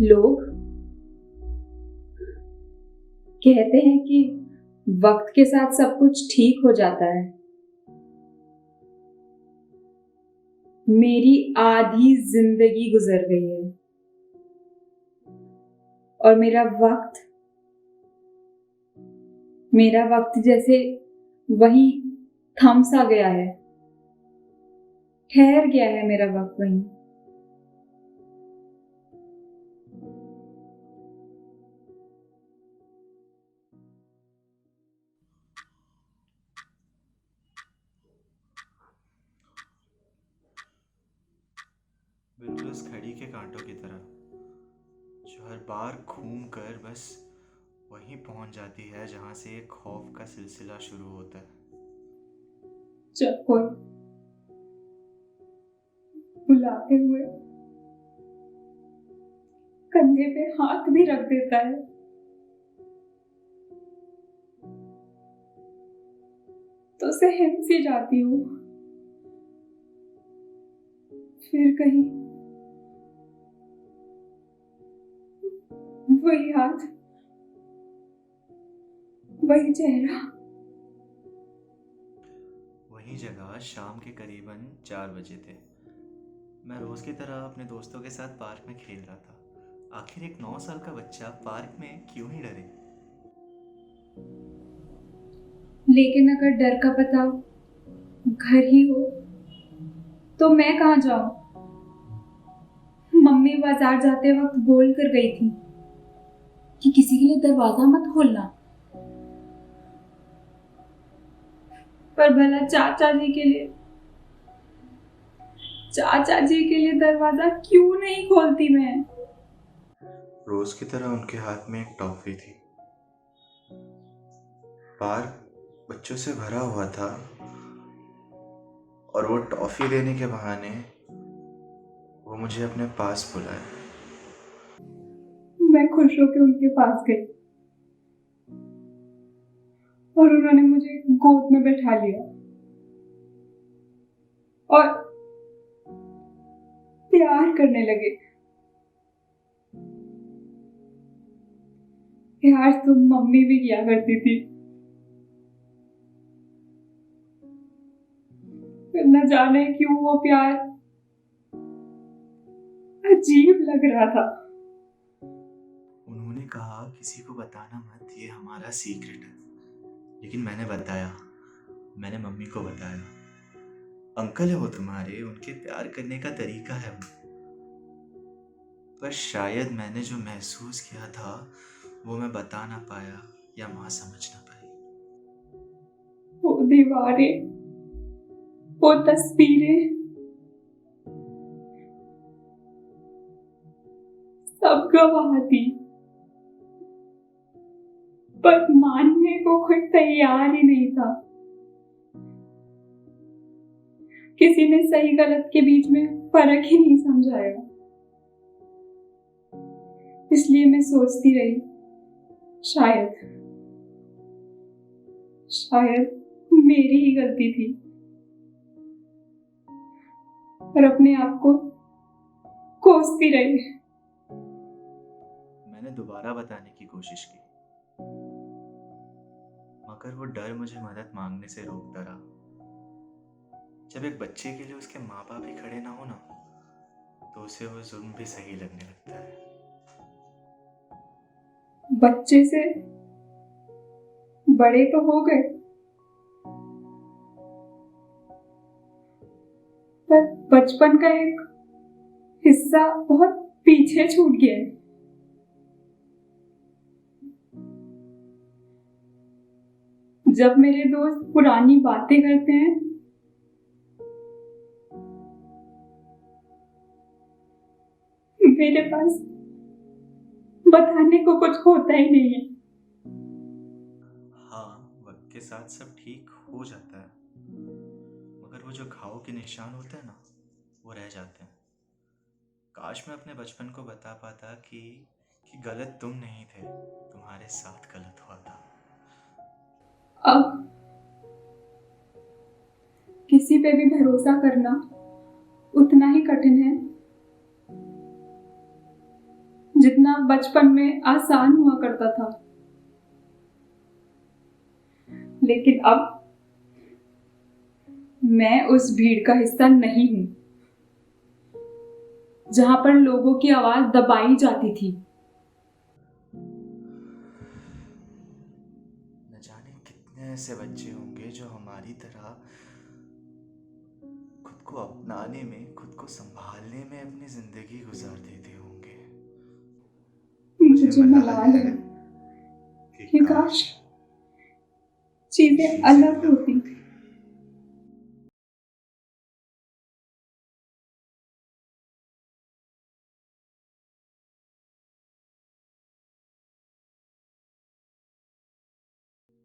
लोग कहते हैं कि वक्त के साथ सब कुछ ठीक हो जाता है। मेरी आधी जिंदगी गुजर गई है और मेरा वक्त जैसे वहीं थम सा गया है, ठहर गया है मेरा वक्त वहीं। बिल्कुल उस घड़ी के कांटों की तरह जो हर बार घूम कर बस वहीं पहुंच जाती है जहां से एक खौफ का सिलसिला शुरू होता है। जब कोई बुलाते हुए कंधे पे हाथ भी रख देता है तो सहम सी जाती हूँ। फिर कहीं वही हाथ, वही चेहरा। वही जगह शाम के करीबन 4 बजे थे। मैं रोज की तरह अपने दोस्तों के साथ पार्क में खेल रहा था। आखिर एक 9 साल का बच्चा पार्क में क्यों ही डरे। लेकिन अगर डर का पता घर ही हो तो मैं कहाँ जाऊं? मम्मी बाजार जाते वक्त बोल कर गई थी कि किसी के लिए दरवाजा मत खोलना, पर भला चाचा जी के लिए दरवाजा क्यों नहीं खोलती मैं? रोज की तरह उनके हाथ में एक टॉफी थी। पार्क बच्चों से भरा हुआ था और वो टॉफी देने के बहाने वो मुझे अपने पास बुलाए। मैं खुश होकर उनके पास गई और उन्होंने मुझे गोद में बैठा लिया और प्यार करने लगे। प्यार तो मम्मी भी किया करती थी, फिर न जाने क्यों वो प्यार अजीब लग रहा था। उन्होंने कहा किसी को बताना मत, ये हमारा सीक्रेट है। लेकिन मैंने बताया, मैंने मम्मी को बताया। अंकल है वो तुम्हारे, उनके प्यार करने का तरीका है वो। पर शायद मैंने जो महसूस किया था वो मैं बता ना पाया या माँ समझ ना पाई। वो दीवारें, वो तस्वीरें, सब गवाह थी, पर मानने को कोई तैयार ही नहीं था। किसी ने सही गलत के बीच में फर्क ही नहीं समझाया। इसलिए मैं सोचती रही, शायद शायद मेरी ही गलती थी, और अपने आप को कोसती रही। मैंने दोबारा बताने की कोशिश की, मगर वो डर मुझे मदद मांगने से रोकता रहा। जब एक बच्चे के लिए उसके माँ बाप ही खड़े ना हो ना, तो उसे वो जुल्म भी सही लगने लगता है। बच्चे से बड़े तो हो गए, पर बचपन का एक हिस्सा बहुत पीछे छूट गया है। जब मेरे दोस्त पुरानी बातें करते हैं मेरे पास बताने को कुछ होता ही नहीं है। हाँ, वक्त के साथ सब ठीक हो जाता है, मगर वो जो घाव के निशान होते हैं ना, वो रह जाते हैं। काश मैं अपने बचपन को बता पाता कि गलत तुम नहीं थे, तुम्हारे साथ गलत हुआ था। अब किसी पे भी भरोसा करना उतना ही कठिन है जितना बचपन में आसान हुआ करता था, लेकिन अब मैं उस भीड़ का हिस्सा नहीं हूं जहां पर लोगों की आवाज दबाई जाती थी। न जाने कितने ऐसे बच्चे होंगे जो हमारी तरह खुद को अपनाने में, खुद को संभालने में अपनी जिंदगी गुजार देते होंगे। मुझे मुझे मलाल मलाल है है कि कि काश काश चीजें चीजें अलग अलग होती। होती।